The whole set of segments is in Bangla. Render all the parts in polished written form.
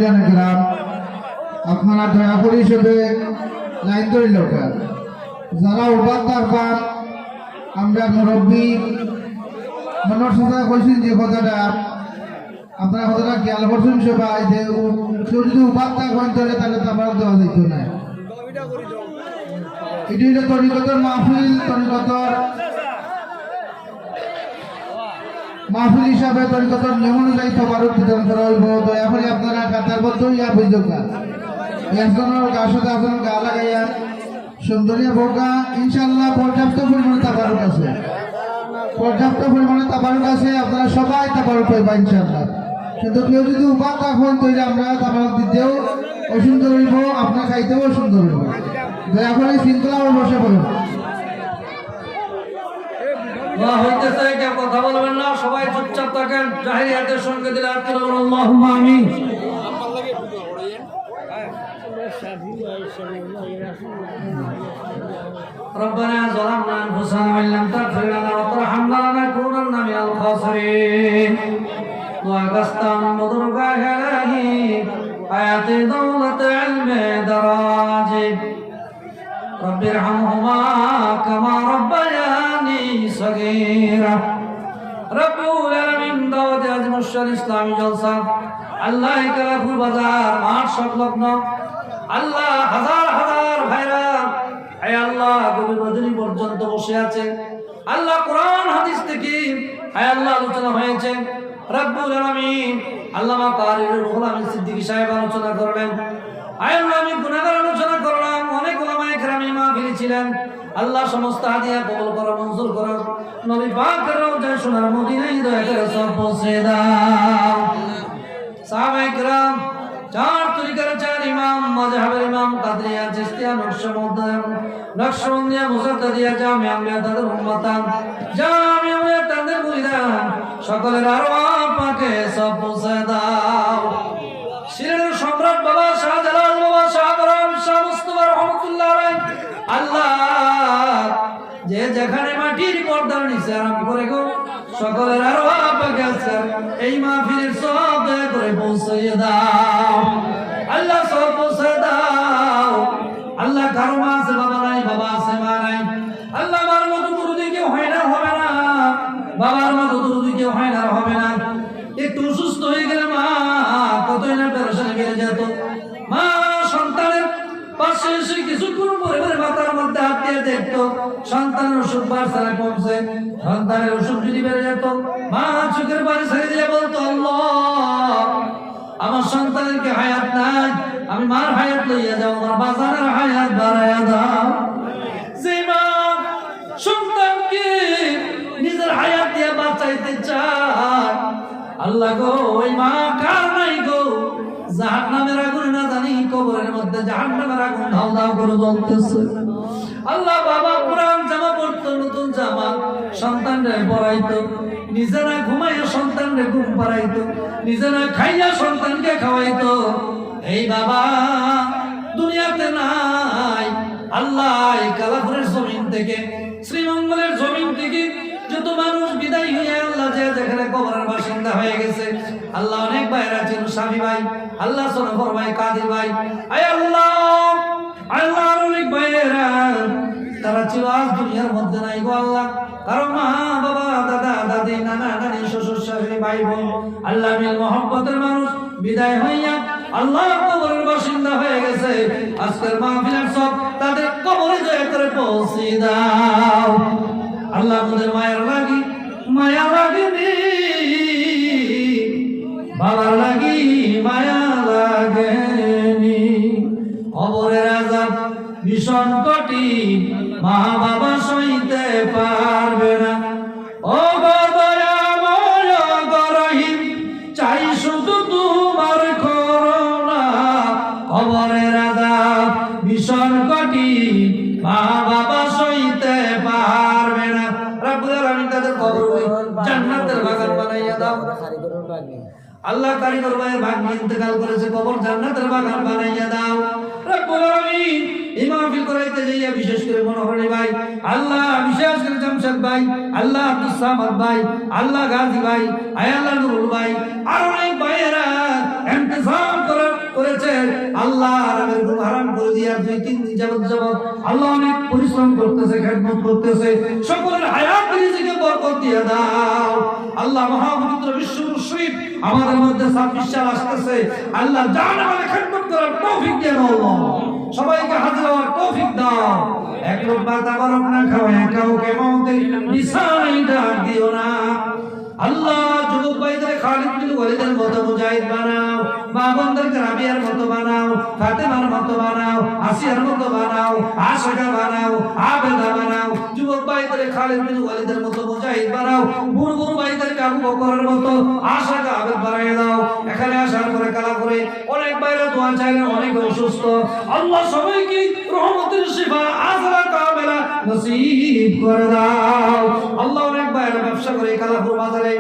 গ্রাম আপনারা দয়া করে হিসেবে লাইন ধরিল যারা উপার তারপর আমরা মুরব্বী মনোর সাথে কইছেন যে কথাটা আপনারা কথাটা খেয়াল করছেন সবাই যে কেউ যদি উপার থাকবেন তাহলে তো আমার দেওয়া যেত না। এটি হলো তরিকতর মাহফিল, তরিকতর মাহফিল হিসাবে তরিকতর নিয়ম অনুযায়ী তবারক বিতরণ করা হইব। দয়া করে আপনারা কাতারবদ্ধ ইয়া বুঝুক একজনের গার সাথে একজন গা লাগাইয়া সুন্দরিয়া বোকা ইনশাল্লাহ পর্যাপ্ত পরিমাণে তাবারক আছে, পর্যাপ্ত পরিমাণে তাবারক আছে। আপনারা সবাই তাবারক পাইবা ইনশাল্লাহ। কিন্তু কেউ যদি উপায় থাকেন তাহলে আমরা তাবারক দিতেও অসুন্দর হইব, আপনার খাইতেও অসুন্দর হইব। দয়া করে শৃঙ্খলা বসে পড়ুন। হইতেছে কেউ কথা বলবেন না, সবাই চুপচাপ থাকেন। জাহিরিয়াতের সঙ্গে দিলে আল্লাহুম্মা আমিন। ربنا ظلمنا أنفسنا وإن لم تغفر لنا وترحمنا لنكونن من الخاسرين وأقسطن مدرك إلهي حياة دولة علم دراجي رب ارحمهما كما ربياني صغيرا رب العالمين দাওয়াতে আজম শরীফ ইসলামী জলসা আল্লাহ কালাপুর বাজার মাঠ সংলগ্ন আল্লাহ হাজার হাজার ভাইরা আয় আল্লাহ গভীর রজনী পর্যন্ত বসে আছে। আল্লাহ কোরআন হাদিস থেকে আয় আল্লাহ আলোচনা হয়েছে। রব্বুল আলামিন আল্লামা কারি রুহুল আমিন সিদ্দিকী সাহেব আলোচনা করলেন। আয় আল্লাহ আমি গুনাহগার আলোচনা করলাম। অনেক উলামায়ে কেরাম মাহফিলে ছিলেন। আল্লাহ সমস্ত হাদিয়া কবুল করো, মঞ্জুর করো। নবী পাকের রওজায় সোনার মদিনায় দয়া করে সব পৌঁছে দাও। সাহাবায়ে কেরাম চার তরিকার চার ইমাম, মাযহাবের ইমাম কাদরিয়া, চিশতিয়া, নকশবন্দিয়া, মুজাদ্দিদিয়া, জামিয়া আম্বিয়া তাদের উম্মতান, জামিয়া আম্বিয়া তাদের মুরিদান, সকলের আরওয়াহ পাকে সব পৌঁছে দাও। সিলেটের সম্রাট বাবা শাহজালাল বাবা শাহরাম শাহ মুস্তাফা রহমাতুল্লাহ আলাইহি আল্লাহ যে যেখানে মাটির পর্দার নিচে আরাম করে গো সকলের আরওয়াহ পাকে এই মাহফিলের সব দয়া করে পৌঁছে দাও। আল্লাহ সব পৌঁছে দাও। আল্লাহ কারো মা আছে বাবা নাই, বাবা আছে মা নাই। আল্লাহ আমার মতো দুরুদি কেউ হয় না, হবে না। বাবার মতো দুরুদি কেউ হয় না, হবে না। একটু অসুস্থ হয়ে গেলে মা কতই না পেরেশানি বেড়ে যেত। মা সন্তানের পাশে এসে কিছুক্ষণ পরে পরে মাথার মধ্যে হাত দিয়ে দেখতো সন্তানের অসুখ বাড়ছে কমছে। সন্তানের অসুখ যদি বেড়ে যেত মা চোখের পানি ছেড়ে দিয়ে বলতো আল্লাহ আমার সন্তানের কি হায়াত নাই, আমি মার হায়াত লইয়া যাও, আমার বাজারের হায়াত বাড়াইয়া দাও। যে মা সন্তানকে নিজের হায়াত দিয়ে বাঁচাইতে চায় আল্লাহ গো ওই মা কার নাই গো জাহান্নামের আগুন না জানি কবরের মধ্যে জাহান্নামের আগুন ধাও ধাও করে জ্বলতেছে। আল্লাহ বাবা পুরান জামা পরতো, নতুন জামা সন্তানরে পরাইতো, নিজে না ঘুমাইয়া সন্তানরে ঘুম পাড়াইতো, নিজে না খাইয়া সন্তানকে খাওয়াইতো। এই বাবা দুনিয়াতে নাই। আল্লাহ এই কালাপুরের জমিন থেকে, শ্রীমঙ্গলের জমিন থেকে যত মানুষ বিদায় হইয়া আল্লাহ যে যেখানে কবরের বাসিন্দা হয়ে গেছে আল্লাহ অনেক ভাইরা ছিল, স্বামী ভাই আল্লাহ সনফর ভাই, কাদির ভাই, আয় আল্লাহ আল্লাহর অনেক ভাইয়েরা তারা ছিল আজ দুনিয়ার মধ্যে নাই গো আল্লাহ। কারণ মা বাবা, দাদা দাদি, নানা নানি, শ্বশুর শাশুড়ি, ভাই বোন আল্লাহ মিল মহব্বতের মানুষ বিদায় হইয়া আল্লাহ কবরের বাসিন্দা হয়ে গেছে। আজকের মাহফিলের সব তাদের কবরে দয়া করে পৌঁছে দাও। আল্লাহ আমাদের মায়ের লাগি মায়া লাগেনি, বাবার লাগি মায়া লাগেনি। কবরের আযাব ভীষণ কঠিন, মা বাবা সইতে পারবে না। ও গো দয়াময় গো রহিম, চাই শুধু তোমার করুণা। কবরের আযাব ভীষণ কঠিন, মা বাবা সইতে পারবে না। রব্বুল আলামিন তাদের কবরকে জান্নাতের বাগান বানাইয়া দাও। আল্লাহ কারিগর ভাইয়ের ভাগ্য ইন্তেকাল করেছে, কবর জান্নাতের বাগান বানাইয়া দাও। রব্বুল আলামিন এই মাহফিল করাইতে যাইয়া বিশেষ করে মনোহরি ভাই, আল্লাহ বিশেষ করে জামশেদ ভাই, আল্লাহ আব্দুস সামাদ ভাই, আল্লাহ গাজী ভাই, আয় আল্লাহ নুরুল ভাই, আর অনেক ভাইয়েরা ইন্তেজাম করার আল্লাহ আরামের ঘুম হারাম করে দিয়া 2-3 দিন যাবত আল্লাহ অনেক পরিশ্রম করতেছে, খেদমত করতেছে, সকলের হায়াত রিজিকে বরকত দিয়ে দাও আল্লাহ। মহাপবিত্র বিশ্ব শরীফ আমাদের মধ্যে 26 সাল আসতেছে, আল্লাহ জানে মানে খেদমত করার তৌফিক দিয়ে দাও আল্লাহ। সবাইকে হাজির হওয়ার তৌফিক দাও। এক লোক তাবারক না খাওয়ায় কাউকে মওতের বিছানায় ডাক দিও না আল্লাহ। যুবক ভাইদের খালিদ বিন ওয়ালিদের মতো মুজাহিদ বানাও, মা বোনদেরকে রাবিয়ার মতো বানাও, ফাতেমার মতো বানাও, আসিয়ার মতো বানাও, আশিকা বানাও, আবেদা বানাও। যুবক ভাইদের খালিদ বিন ওয়ালিদের মতো মুজাহিদ বানাও, বুড়ো বুড়ো ভাইদেরকে আবু বকরের মতো আশিকা আবেদ বানিয়ে দাও। এখানে আসার পরে কালা করে অনেক বাইরে দোয়া চাইলেন, অনেক অসুস্থ, আল্লাহ সবাইকে রহমতের শিফা আজরা কামেলা নসিব করে দাও আল্লাহ। অনেক বাইরে ব্যবসা করে কালাপুর বাজারে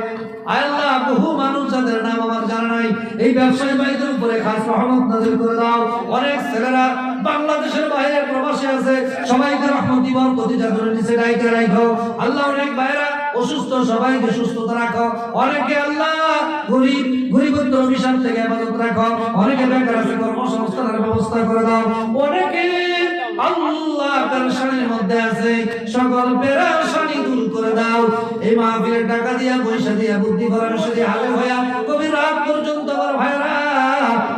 আল্লাহ বহু মানুষ যাদের নাম আমার জানা নাই, এই ব্যবসায়ী ভাইদের উপরে খাস রহমত নাযিল করে দাও। অনেক ছেলেরা বাংলাদেশের বাইরে প্রবাসী আছে, সবাইকে রহমতি বরকতি জাদুর নিচে ডাইকে রাখো আল্লাহ। অনেক ভাইরা অসুস্থ, সবাইকে সুস্থতা রাখো। অনেকে আল্লাহ গরিব গরিবত্ব অভিশাপ থেকে হেফাজত রাখো। অনেকে বেকার আছে, কর্মসংস্থানের ব্যবস্থা করে দাও। অনেকে আল্লাহ পেরেশানির মধ্যে আছে, সকল পেরেশানি দূর করে দাও। এই মাহফিলের টাকা দিয়া, পয়সা দিয়া, বুদ্ধি পরামর্শ দিয়ে হালে হইয়া গভীর রাত পর্যন্ত আমার ভাইরা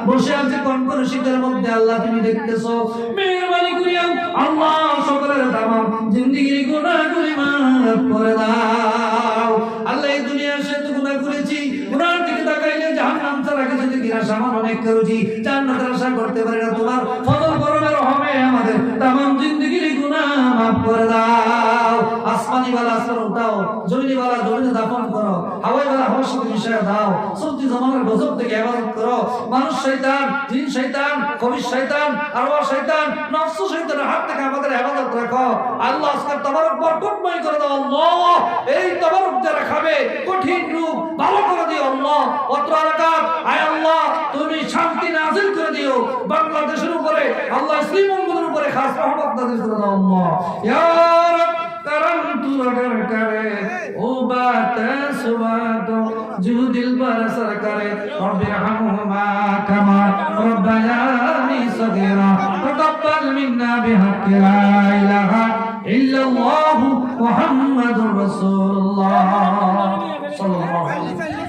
বসে আছে কনকন শীতের মধ্যে, আল্লাহ তুমি দেখতেছো, মেহেরবানি করিয়া আল্লাহ সকলের তামাম জিন্দেগির গুনাহগুলি মাফ করে দাও আল্লাহ। এই দুনিয়ার সে তো গুনাহ করেছি, গুনার দিকে তাকাইলে জাহান্নাম ছাড়া কিছু দেখি না, সামান অনেক করেছি, জান্নাতের আশা করতে পারি না। তোমার ফজল করমের রহমে আমাদের তামাম জিন্দেগির গুনাহ মাফ করে দাও। আসমানি ওয়ালা আসমান উঠাও, জমিনি ওয়ালা জমিনে দাফন করো, হাওয়াই ওয়ালা হাওয়ার সাথে মিশিয়ে দাও। সত্যি জমানের গজব থেকে হেফাজত করো। মানুষ শয়তান, জিন শয়তান, খবিশ শয়তান, আরওয়াহ শয়তান, নফস শয়তানের হাত থেকে আমাদের হেফাজত রাখো আল্লাহ। আজকে তাবারক বরকতময় করে দাও আল্লাহ। এই তাবারক যারা খাবে কঠিন রূপ ভালো করে দিও আল্লাহ। অত্র এলাকার আয় আল্লাহ তুমি শান্তি নাযিল করে দিও বাংলাদেশের উপরে আল্লাহ, ইসলাম উম্মতের উপরে খাস রহমত নাযিল করে দাও আল্লাহ। ইয়া রব करम तू अगर करे ओ बात सुबह तो जो दिल पर असर करे रब्बिरहमुहुमा कमा रब्बयानी सगीरा तक़ब्बल मिन्ना बिहक़्क़ि ला इलाहा इल्लल्लाहु मुहम्मदुर रसूलुल्लाह सल्लल्लाहु अलैहि वसल्लम।